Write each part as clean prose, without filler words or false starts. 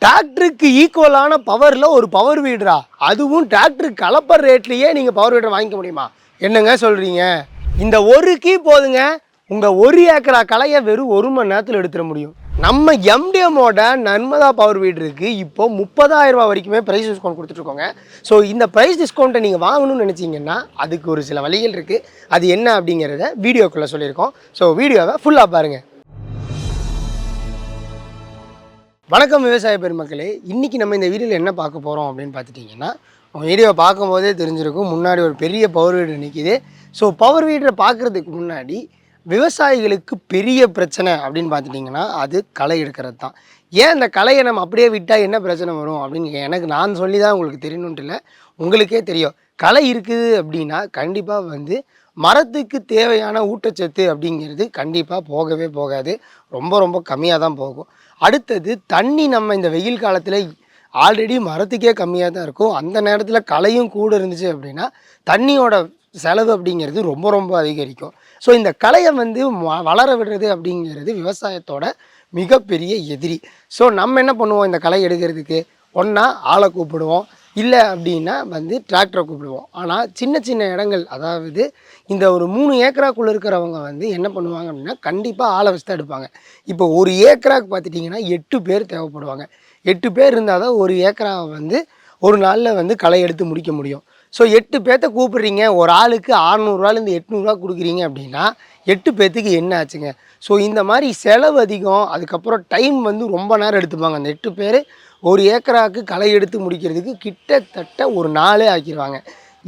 டிராக்டருக்கு ஈக்குவலான பவரில் ஒரு பவர் வீடரா, அதுவும் டிராக்டர் கலப்பர் ரேட்லேயே நீங்கள் பவர் வீடரை வாங்கிக்க முடியுமா? என்னங்க சொல்கிறீங்க? இந்த ஒரு கீ போதுங்க, உங்கள் 1 ஏக்கரா களையை வெறும் 1 மணி நேரத்தில் எடுத்துட முடியும். நம்ம எம்டிஎம்மோட நர்மதா பவர் வீடருக்கு இப்போ 30,000 ரூபா வரைக்குமே ப்ரைஸ் டிஸ்கவுண்ட் கொடுத்துட்ருக்கோங்க. ஸோ இந்த ப்ரைஸ் டிஸ்கவுண்ட்டை நீங்கள் வாங்கணும்னு நினச்சிங்கன்னா அதுக்கு ஒரு சில வழிகள் இருக்குது. அது என்ன அப்படிங்கிறத வீடியோக்குள்ளே சொல்லியிருக்கோம். ஸோ வீடியோவை ஃபுல்லாக பாருங்கள். வணக்கம் விவசாய பெருமக்களே. இன்றைக்கி நம்ம இந்த வீடியோவில் என்ன பார்க்க போகிறோம் அப்படின்னு பார்த்துட்டிங்கன்னா, உங்கள் வீடியோவை பார்க்கும்போதே தெரிஞ்சிருக்கும், முன்னாடி ஒரு பெரிய பவர் வீடர் நிற்கிது. ஸோ பவர் வீடரை பார்க்குறதுக்கு முன்னாடி விவசாயிகளுக்கு பெரிய பிரச்சனை அப்படின்னு பார்த்துட்டிங்கன்னா அது களை எடுக்கிறது தான். ஏன் இந்த களையை நம்ம அப்படியே விட்டால் என்ன பிரச்சனை வரும் அப்படின்னு நான் சொல்லி தான் உங்களுக்கு தெரியணுன்ட்டு இல்லை, உங்களுக்கே தெரியும். களை இருக்குது அப்படின்னா கண்டிப்பாக மரத்துக்கு தேவையான ஊட்டச்சத்து அப்படிங்கிறது கண்டிப்பாக போகவே போகாது, ரொம்ப ரொம்ப கம்மியாக தான் போகும். அடுத்தது தண்ணி, நம்ம இந்த வெயில் காலத்தில் ஆல்ரெடி மரத்துக்கே கம்மியாக தான் இருக்கும். அந்த நேரத்தில் களையும் கூட இருந்துச்சு அப்படின்னா தண்ணியோட செலவு அப்படிங்கிறது ரொம்ப ரொம்ப அதிகரிக்கும். ஸோ இந்த களையை வளர விடுறது அப்படிங்கிறது விவசாயத்தோட மிகப்பெரிய எதிரி. ஸோ நம்ம என்ன பண்ணுவோம், இந்த களை எடுக்கிறதுக்கு ஒன்றா ஆளை கூப்பிடுவோம், இல்லை அப்படின்னா டிராக்டரை கூப்பிடுவோம். ஆனால் சின்ன சின்ன இடங்கள், அதாவது இந்த ஒரு 3 ஏக்கராக்குள்ளே இருக்கிறவங்க என்ன பண்ணுவாங்க அப்படின்னா கண்டிப்பாக ஆளை வச்சு தான் எடுப்பாங்க. இப்போ 1 ஏக்கராக்கு பார்த்துட்டிங்கன்னா 8 பேர் தேவைப்படுவாங்க. 8 பேர் இருந்தால் தான் 1 ஏக்கராவை ஒரு நாளில் களை எடுத்து முடிக்க முடியும். ஸோ 8 பேர்த்த கூப்பிட்றீங்க, ஒரு ஆளுக்கு 600ரூவாலேருந்து 800 கொடுக்குறீங்க அப்படின்னா 8 பேர்த்துக்கு என்ன ஆச்சுங்க? ஸோ இந்த மாதிரி செலவு அதிகம், அதுக்கப்புறம் டைம் ரொம்ப நேரம் எடுத்துப்பாங்க. அந்த 8 பேர் 1 ஏக்கராவுக்கு களை எடுத்து முடிக்கிறதுக்கு கிட்டத்தட்ட ஒரு நாளே ஆக்கிடுவாங்க.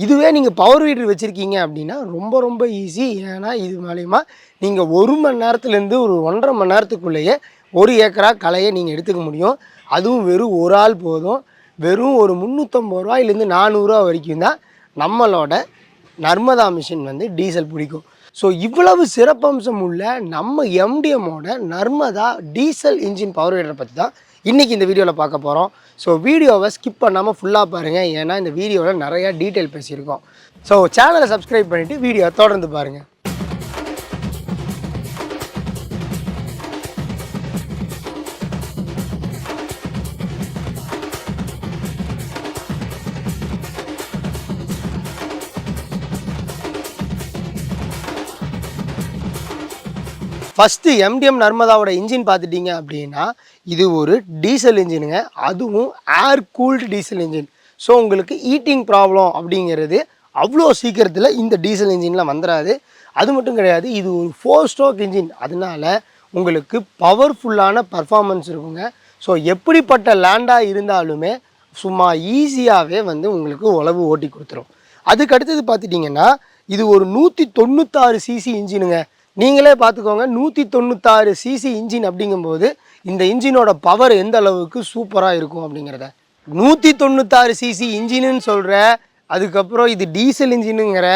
இதுவே நீங்கள் பவர் வீடர் வச்சுருக்கீங்க அப்படின்னா ரொம்ப ரொம்ப ஈஸி. ஏன்னா இது மூலிமா நீங்கள் 1 மணி நேரத்துலேருந்து ஒரு 1.5 மணி நேரத்துக்குள்ளேயே 1 ஏக்கரா களையை நீங்கள் எடுத்துக்க முடியும். அதுவும் வெறும் ஒரு ஆள் போதும். வெறும் ஒரு 350 ரூபாயிலேருந்து 400 ரூபா வரைக்கும் தான் நம்மளோட நர்மதா மிஷின் டீசல் பிடிக்கும். ஸோ இவ்வளவு சிறப்பம்சம் உள்ள நம்ம எம்டிஎம்மோட நர்மதா டீசல் இன்ஜின் பவர் வீடரை பற்றி தான் இன்றைக்கி இந்த வீடியோவில் பார்க்க போகிறோம். ஸோ வீடியோவை ஸ்கிப் பண்ணாமல் ஃபுல்லாக பாருங்கள், ஏன்னா இந்த வீடியோவில் நிறையா டீட்டெயில் பேசியிருக்கோம். ஸோ சேனலை சப்ஸ்கிரைப் பண்ணிவிட்டு வீடியோவை தொடர்ந்து பாருங்கள். ஃபஸ்ட்டு எம்டிஎம் நர்மதாவோட இன்ஜின் பார்த்துட்டிங்க அப்படின்னா இது ஒரு டீசல் இன்ஜினுங்க, அதுவும் ஏர் கூல்டு டீசல் இன்ஜின். ஸோ உங்களுக்கு ஈட்டிங் ப்ராப்ளம் அப்படிங்கிறது அவ்வளோ சீக்கிரத்தில் இந்த டீசல் இன்ஜினில் வந்துடாது. அது மட்டும் கிடையாது, இது ஒரு 4 ஸ்ட்ரோக் இன்ஜின், அதனால உங்களுக்கு பவர்ஃபுல்லான பர்ஃபார்மன்ஸ் இருக்குங்க. ஸோ எப்படிப்பட்ட லேண்டாக இருந்தாலுமே சும்மா ஈஸியாகவே உங்களுக்கு உழவு ஓட்டி கொடுத்துரும். அதுக்கு அடுத்தது பார்த்துட்டிங்கன்னா இது ஒரு 196 சிசி இன்ஜினுங்க. நீங்களே பார்த்துக்கோங்க, 196 சிசி இன்ஜின் அப்படிங்கும்போது இந்த இன்ஜினோட பவர் எந்த அளவுக்கு சூப்பராக இருக்கும் அப்படிங்கிறத. 196 சிசி இன்ஜின்னு சொல்கிற, அதுக்கப்புறம் இது டீசல் இன்ஜினுங்கிற,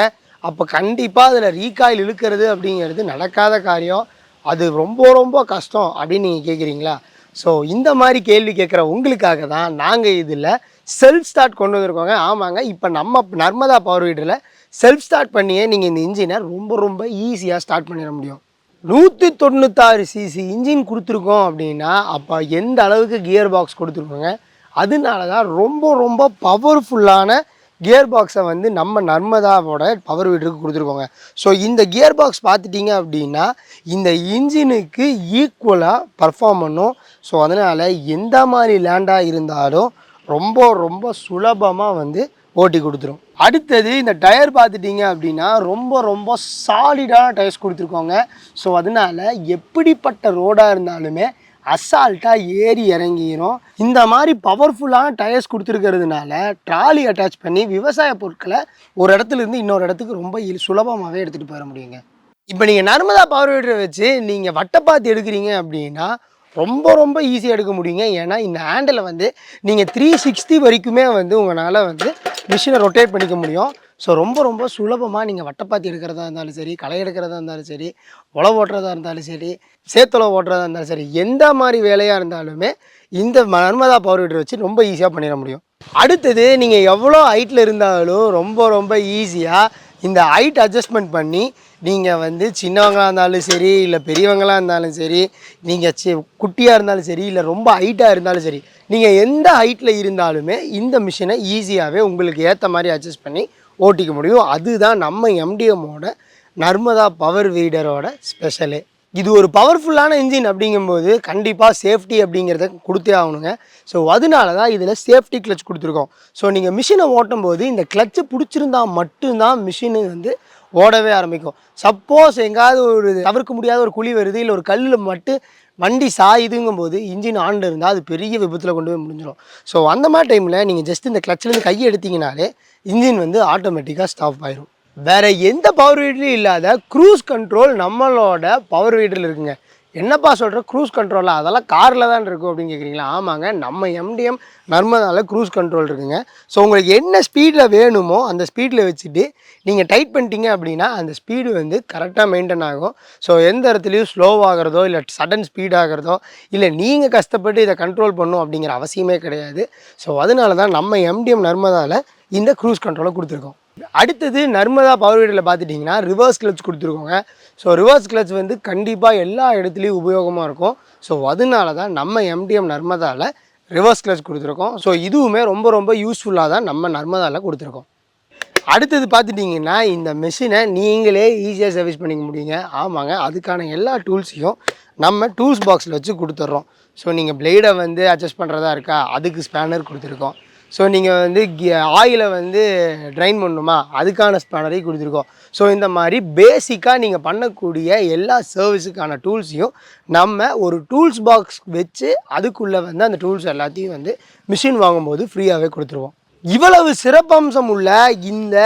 அப்போ கண்டிப்பாக அதில் ரீகாயில் இழுக்கிறது அப்படிங்கிறது நடக்காத காரியம். அது ரொம்ப ரொம்ப கஷ்டம் அப்படின்னு நீங்கள் கேட்குறீங்களா? ஸோ இந்த மாதிரி கேள்வி கேட்குற உங்களுக்காக தான் நாங்கள் இதில் செல்ஃப் ஸ்டார்ட் கொண்டு வந்திருக்கோங்க. ஆமாங்க, இப்போ நம்ம நர்மதா பவர் வீடரில் செல்ஃப் ஸ்டார்ட் பண்ணியே நீங்கள் இந்த இன்ஜினை ரொம்ப ரொம்ப ஈஸியாக ஸ்டார்ட் பண்ணிட முடியும். 196 சிசி இன்ஜின் கொடுத்துருக்கோம் அப்படின்னா அப்போ எந்த அளவுக்கு கியர் பாக்ஸ் கொடுத்துருக்கோங்க. அதனால தான் ரொம்ப ரொம்ப பவர்ஃபுல்லான கியர் பாக்ஸை நம்ம நர்மதாவோட பவர் வீடருக்கு கொடுத்துருக்கோங்க. ஸோ இந்த கியர் பாக்ஸ் பார்த்துட்டிங்க அப்படின்னா இந்த இன்ஜினுக்கு ஈக்குவலாக பர்ஃபார்ம் பண்ணும். ஸோ அதனால் எந்த மாதிரி லேண்டாக இருந்தாலும் ரொம்ப ரொம்ப சுலபமாக ஓட்டி கொடுத்துரும். அடுத்தது இந்த டயர் பார்த்துட்டிங்க அப்படின்னா ரொம்ப ரொம்ப சாலிடான டயர்ஸ் கொடுத்துருக்கோங்க. ஸோ அதனால் எப்படிப்பட்ட ரோடாக இருந்தாலுமே அசால்ட்டாக ஏறி இறங்கிடும். இந்த மாதிரி பவர்ஃபுல்லான டயர்ஸ் கொடுத்துருக்கிறதுனால ட்ராலி அட்டாச் பண்ணி விவசாய பொருட்களை ஒரு இடத்துலேருந்து இன்னொரு இடத்துக்கு ரொம்ப சுலபமாகவே எடுத்துகிட்டு போயிட முடியுங்க. இப்போ நீங்கள் நர்மதா பவர் வீடரை வச்சு நீங்கள் வட்டப்பாத்தி எடுக்கிறீங்க அப்படின்னா ரொம்ப ரொம்ப ஈஸியாக எடுக்க முடியுங்க. ஏன்னா இந்த ஹேண்டில் நீங்கள் 360 வரைக்குமே உங்களால் மிஷினை ரொட்டேட் பண்ணிக்க முடியும். ஸோ ரொம்ப ரொம்ப சுலபமாக நீங்கள் வட்டப்பாத்தி எடுக்கிறதா இருந்தாலும் சரி, களை எடுக்கிறதா இருந்தாலும் சரி, உழவு ஓட்டுறதா இருந்தாலும் சரி, சேத்துளவு ஓட்டுறதா இருந்தாலும் சரி, எந்த மாதிரி வேலையாக இருந்தாலுமே இந்த நர்மதா பவர் வீடரை வச்சு ரொம்ப ஈஸியாக பண்ணிட முடியும். அடுத்தது நீங்கள் எவ்வளோ ஹைட்டில் இருந்தாலும் ரொம்ப ரொம்ப ஈஸியாக இந்த ஹைட் அட்ஜஸ்ட்மெண்ட் பண்ணி நீங்கள் வந்து சின்னவங்களாக இருந்தாலும் சரி, இல்லை பெரியவங்களாக இருந்தாலும் சரி, நீங்கள் குட்டியாக இருந்தாலும் சரி, இல்லை ரொம்ப ஹைட்டாக இருந்தாலும் சரி, நீங்கள் எந்த ஹைட்டில் இருந்தாலுமே இந்த மிஷினை ஈஸியாகவே உங்களுக்கு ஏற்ற மாதிரி அட்ஜஸ்ட் பண்ணி ஓட்டிக்க முடியும். அதுதான் நம்ம எம்டிஎம்மோட நர்மதா பவர் வீடரோட ஸ்பெஷலு. இது ஒரு பவர்ஃபுல்லான இன்ஜின் அப்படிங்கும்போது கண்டிப்பாக சேஃப்டி அப்படிங்கிறத கொடுத்தே ஆகணுங்க. ஸோ அதனால தான் இதில் சேஃப்டி கிளச் கொடுத்துருக்கோம். ஸோ நீங்கள் மிஷினை ஓட்டும் போது இந்த கிளச்சை பிடிச்சிருந்தா மட்டும்தான் மிஷினு வந்து ஓடவே ஆரம்பிக்கும். சப்போஸ் எங்காவது ஒரு தவிர்க்க முடியாத ஒரு குழி வருது, இல்லை ஒரு கல்லில் மட்டும் வண்டி சாயுதுங்கும் போது இன்ஜின் ஆன் இருந்தால் அது பெரிய விபத்தில் கொண்டு போய் முடிஞ்சிடும். ஸோ அந்த மாதிரி டைமில் நீங்கள் ஜஸ்ட் இந்த கிளச்சிலேருந்து கையை எடுத்தீங்கனாலே இன்ஜின் வந்து ஆட்டோமேட்டிக்காக ஸ்டாப் ஆயிடும். வேறு எந்த பவர் வீடர்லையும் இல்லாத க்ரூஸ் கண்ட்ரோல் நம்மளோட பவர் வீடரில் இருக்குங்க. என்னப்பா சொல்கிற க்ரூஸ் கண்ட்ரோலாக, அதெல்லாம் காரில் தான் இருக்கும் அப்படின்னு கேட்குறீங்களா? ஆமாங்க, நம்ம எம்டிஎம் நர்மதாவில் க்ரூஸ் கண்ட்ரோல் இருக்குங்க. ஸோ உங்களுக்கு என்ன ஸ்பீடில் வேணுமோ அந்த ஸ்பீடில் வச்சுட்டு நீங்கள் டைட் பண்ணிட்டீங்க அப்படின்னா அந்த ஸ்பீடு வந்து கரெக்டாக மெயின்டைன் ஆகும். ஸோ எந்த இடத்துலையும் ஸ்லோவாகிறதோ இல்லை சடன் ஸ்பீட் ஆகிறதோ இல்லை நீங்கள் கஷ்டப்பட்டு இதை கண்ட்ரோல் பண்ணணும் அப்படிங்கிற அவசியமே கிடையாது. ஸோ அதனால தான் நம்ம எம்டிஎம் நர்மதாவில் இந்த க்ரூஸ் கண்ட்ரோலை கொடுத்துருக்கோம். அடுத்தது நர்மதா பவர் வீடரில் பார்த்துட்டிங்கன்னா ரிவர்ஸ் கிளச் கொடுத்துருக்கோங்க. ஸோ ரிவர்ஸ் கிளச் வந்து கண்டிப்பாக எல்லா இடத்துலையும் உபயோகமாக இருக்கும். ஸோ அதனால தான் நம்ம எம்டிஎம் நர்மதாவில் ரிவர்ஸ் கிளச் கொடுத்துருக்கோம். ஸோ இதுவுமே ரொம்ப ரொம்ப யூஸ்ஃபுல்லாக தான் நம்ம நர்மதாவில் கொடுத்துருக்கோம். அடுத்தது பார்த்துட்டிங்கன்னா இந்த மிஷினை நீங்களே ஈஸியாக சர்வீஸ் பண்ணிக்க முடியுங்க. ஆமாங்க, அதுக்கான எல்லா டூல்ஸையும் நம்ம டூல்ஸ் பாக்ஸில் வச்சு கொடுத்துட்றோம். ஸோ நீங்கள் பிளேடை வந்து அட்ஜஸ்ட் பண்ணுறதா இருக்கா, அதுக்கு ஸ்பேனர் கொடுத்துருக்கோம். ஸோ நீங்கள் வந்து ஆயிலை வந்து ட்ரைன் பண்ணணுமா, அதுக்கான ஸ்பேனரையும் கொடுத்துருக்கோம். ஸோ இந்த மாதிரி பேசிக்காக நீங்கள் பண்ணக்கூடிய எல்லா சர்வீஸுக்கான டூல்ஸையும் நம்ம ஒரு டூல்ஸ் பாக்ஸ் வச்சு அதுக்குள்ளே வந்து அந்த டூல்ஸ் எல்லாத்தையும் வந்து மிஷின் வாங்கும்போது ஃப்ரீயாகவே கொடுத்துருவோம். இவ்வளவு சிறப்பம்சம் உள்ள இந்த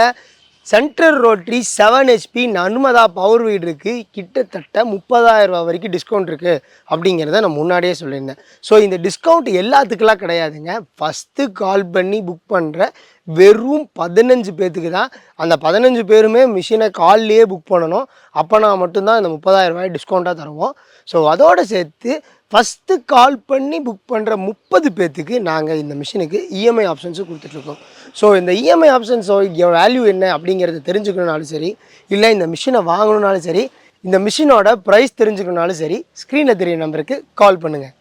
central rotary 7 HP Narmada power வீடருக்கு கிட்டத்தட்ட 30,000 ரூபா வரைக்கும் டிஸ்கவுண்ட் இருக்குது அப்படிங்கிறத நான் முன்னாடியே சொல்லியிருந்தேன். ஸோ இந்த டிஸ்கவுண்ட் எல்லாத்துக்கெல்லாம் கிடையாதுங்க. ஃபஸ்ட்டு கால் பண்ணி புக் பண்ணுற வெறும் 15 பேர்த்துக்கு தான். அந்த 15 பேருமே மிஷினை கால்லையே புக் பண்ணணும். அப்போனா மட்டும்தான் இந்த 30,000 ரூபாய் டிஸ்கவுண்ட்டாக தருவோம். ஸோ அதோடு சேர்த்து ஃபஸ்ட்டு கால் பண்ணி புக் பண்ணுற 30 பேர்த்துக்கு நாங்கள் இந்த மிஷினுக்கு இஎம்ஐ ஆப்ஷன்ஸும் கொடுத்துட்ருக்கோம். ஸோ இந்த இஎம்ஐ ஆப்ஷன்ஸோ வேல்யூ என்ன அப்படிங்கிறத தெரிஞ்சுக்கணுனாலும் சரி, இல்லை இந்த மிஷினை வாங்கணுன்னாலும் சரி, இந்த மிஷினோட ப்ரைஸ் தெரிஞ்சுக்கணுனாலும் சரி, ஸ்க்ரீனில் தெரிய நம்பருக்கு கால் பண்ணுங்கள்.